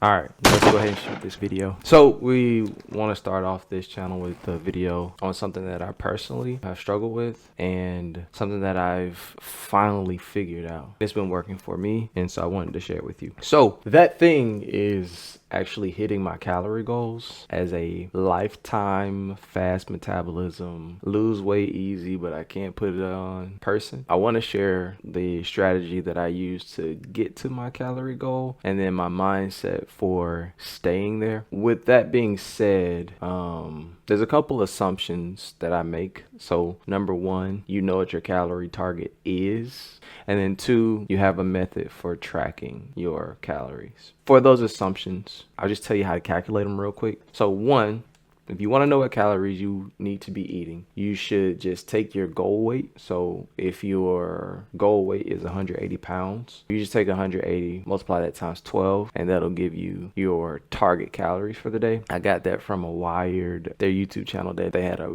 Alright, let's go ahead and shoot this video. So we want to start off this channel with a video on something that I personally have struggled with and something that I've finally figured out. It's been working for me, and so I wanted to share it with you. So that thing is actually hitting my calorie goals as a lifetime fast metabolism, lose weight easy but I can't put it on person. I want to share the strategy that I use to get to my calorie goal and then my mindset for staying there. With that being said, there's a couple assumptions that I make. So number one, you know what your calorie target is, and then two, you have a method for tracking your calories. For those assumptions, I'll just tell you how to calculate them real quick. So one, if you want to know what calories you need to be eating, you should just take your goal weight. So if your goal weight is 180 pounds, you just take 180, multiply that times 12, and that'll give you your target calories for the day. I got that from a Wired, their YouTube channel. They had a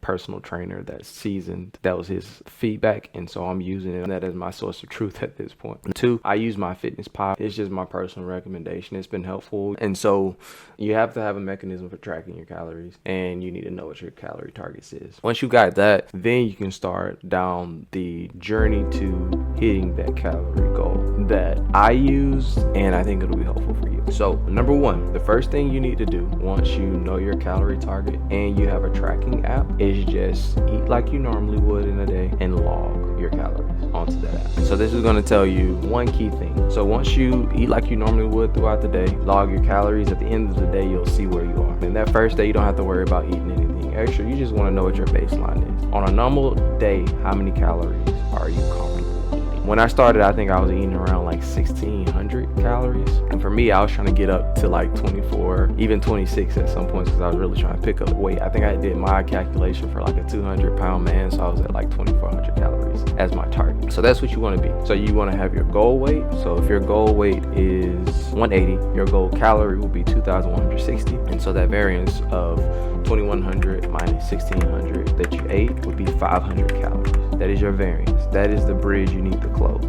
personal trainer that's seasoned. That was his feedback, and so I'm using that as my source of truth at this point. Two, I use MyFitnessPal. It's just my personal recommendation. It's been helpful, and so you have to have a mechanism for tracking your calories. And you need to know what your calorie targets is. Once you got that, then you can start down the journey to hitting that calorie goal that I use, and I think it'll be helpful for you. So number one, the first thing you need to do once you know your calorie target and you have a tracking app is just eat like you normally would in a day and log your calories onto that app. So this is going to tell you one key thing. So once you eat like you normally would throughout the day, log your calories. At the end of the day, you'll see where you are. And that first day, you don't have to worry about eating anything extra. You just want to know what your baseline is. On a normal day, how many calories are you comfortable eating? When I started, I think I was eating around like 1,600 calories. And for me, I was trying to get up to like 24, even 26 at some points because I was really trying to pick up weight. I think I did my calculation for like a 200-pound man, so I was at like 2,400 calories as my target. So that's what you want to be. So you want to have your goal weight. So if your goal weight is 180, your goal calorie will be 2,160. And so that variance of 2,100 minus 1,600 that you ate would be 500 calories. That is your variance. That is the bridge you need to close.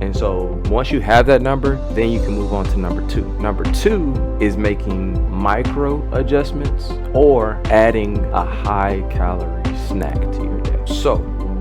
And so once you have that number, then you can move on to number two. Number two is making micro adjustments or adding a high calorie snack to your day. So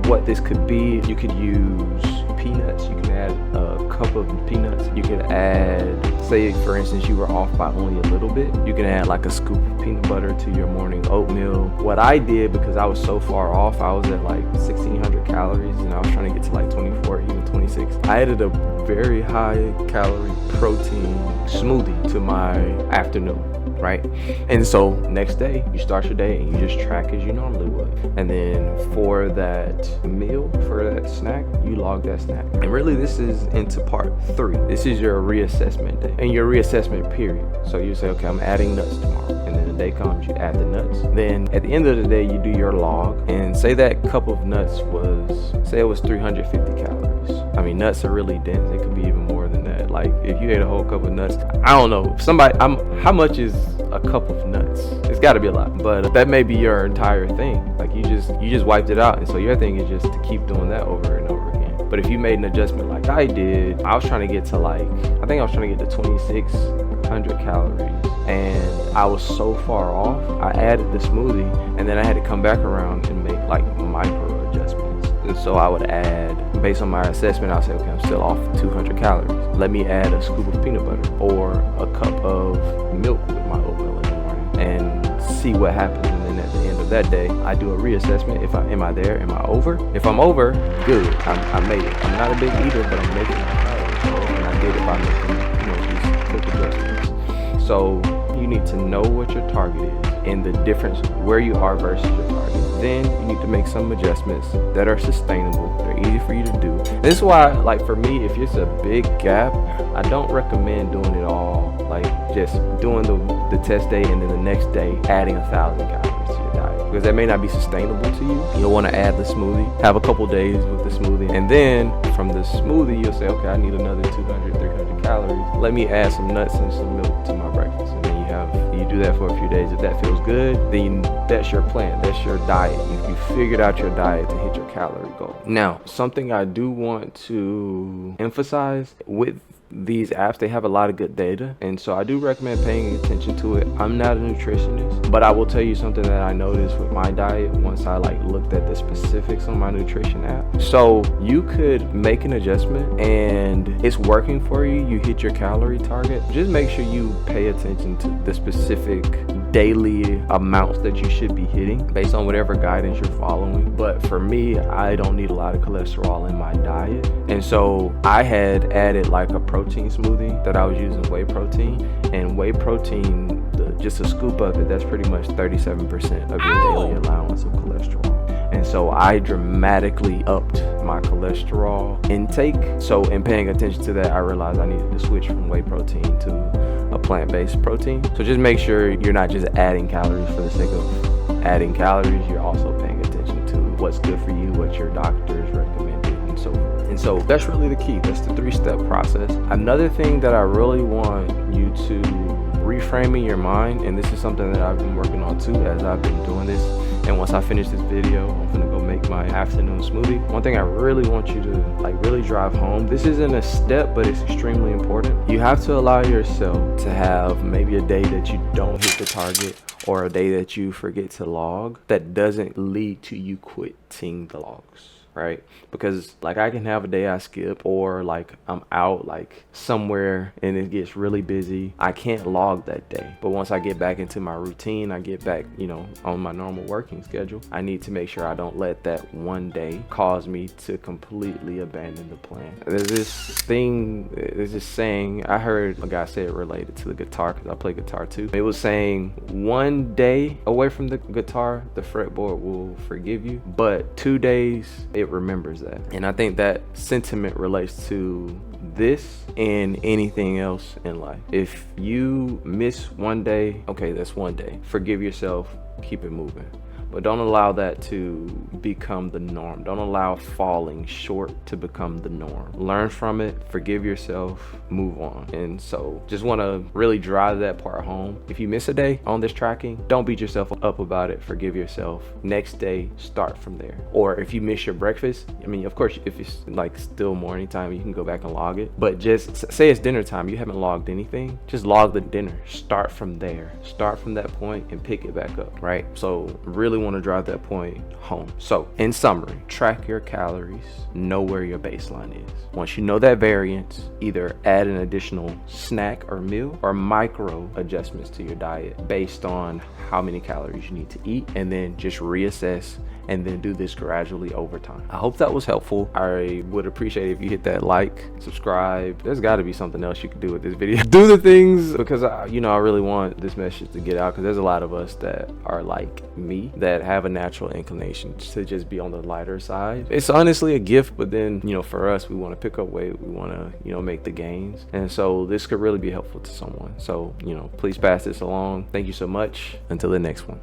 what this could be, you could use peanuts. You can add a cup of peanuts. You could add, say for instance you were off by only a little bit, you can add like a scoop of peanut butter to your morning oatmeal. What I did, because I was so far off, I was at like 1,600 calories and I was trying to get to like 24, even 26. I added a very high calorie protein smoothie to my afternoon. Right? And so next day you start your day and you just track as you normally would. And then for that meal, for that snack, you log that snack. And really this is into part 3. This is your reassessment day and your reassessment period. So you say, okay, I'm adding nuts tomorrow. And then the day comes, you add the nuts. Then at the end of the day, you do your log and say that cup of nuts was, say it was 350 calories. I mean, nuts are really dense. It could be even more than that. Like if you ate a whole cup of nuts, I don't know, how much is a cup of nuts? It's got to be a lot, but that may be your entire thing. Like you just wiped it out, and so your thing is just to keep doing that over and over again. But if you made an adjustment like I did, I was trying to get to I think I was trying to get to 2,600 calories, and I was so far off. I added the smoothie, and then I had to come back around and make like micro adjustments. And so I would add, based on my assessment, I'll say, okay, I'm still off 200 calories. Let me add a scoop of peanut butter or a cup of milk with my oatmeal in the morning and see what happens. And then at the end of that day, I do a reassessment. Am I there? Am I over? If I'm over, good. I made it. I'm not a big eater, but I'm making it. And I did it by making these quick adjustments. So you need to know what your target is and the difference where you are versus your target. Then you need to make some adjustments that are sustainable, they're easy for you to do. This is why, like for me, if it's a big gap, I don't recommend doing it all, like just doing the test day and then the next day adding 1,000 calories to your diet, because that may not be sustainable to you. You'll want to add the smoothie, have a couple days with the smoothie, and then from the smoothie you'll say, okay, I need another 200, 300 calories. Let me add some nuts and some milk to my breakfast. And then you do that for a few days. If that feels good, then that's your plan, that's your diet. You figured out your diet to hit your calorie goal. Now, something I do want to emphasize with these apps, they have a lot of good data, and so I do recommend paying attention to it. I'm not a nutritionist, but I will tell you something that I noticed with my diet once I looked at the specifics on my nutrition app. So you could make an adjustment and it's working for you, you hit your calorie target. Just make sure you pay attention to the specific daily amounts that you should be hitting based on whatever guidance you're following. But for me, I don't need a lot of cholesterol in my diet, and so I had added like a protein smoothie that I was using whey protein, and whey protein, just a scoop of it, that's pretty much 37% of your daily allowance of cholesterol. And so I dramatically upped my cholesterol intake. So in paying attention to that, I realized I needed to switch from whey protein to a plant-based protein. So just make sure you're not just adding calories for the sake of adding calories. You're also paying attention to what's good for you, what your doctors recommended, and so forth. And so that's really the key. That's the 3-step process. Another thing that I really want you to reframe in your mind, and this is something that I've been working on too as I've been doing this, and once I finish this video, I'm gonna go make my afternoon smoothie. One thing I really want you to really drive home, this isn't a step, but it's extremely important. You have to allow yourself to have maybe a day that you don't hit the target, or a day that you forget to log, that doesn't lead to you quitting the logs. Right? Because I can have a day I skip, or I'm out somewhere and it gets really busy. I can't log that day. But once I get back into my routine, I get back, on my normal working schedule, I need to make sure I don't let that one day cause me to completely abandon the plan. There's this saying, I heard a guy say it related to the guitar, because I play guitar too. It was saying, one day away from the guitar, the fretboard will forgive you, but 2 days, it remembers that. And I think that sentiment relates to this and anything else in life. If you miss one day, okay, that's one day. Forgive yourself, keep it moving. But don't allow that to become the norm. Don't allow falling short to become the norm. Learn from it, forgive yourself, move on. And so just want to really drive that part home. If you miss a day on this tracking, don't beat yourself up about it. Forgive yourself. Next day, start from there. Or if you miss your breakfast, of course, if it's still morning time, you can go back and log it. But just say it's dinner time, you haven't logged anything, just log the dinner. Start from there. Start from that point and pick it back up, right? So really want to drive that point home. So in summary, track your calories, know where your baseline is. Once you know that variance, either add an additional snack or meal, or micro adjustments to your diet based on how many calories you need to eat, and then just reassess and then do this gradually over time. I hope that was helpful. I would appreciate it if you hit that like, subscribe. There's got to be something else you could do with this video. Do the things, because I really want this message to get out, because there's a lot of us that are like me that have a natural inclination to just be on the lighter side. It's honestly a gift, but then for us, we want to pick up weight, we want to make the gains, and so this could really be helpful to someone. So please pass this along. Thank you so much. Until the next one.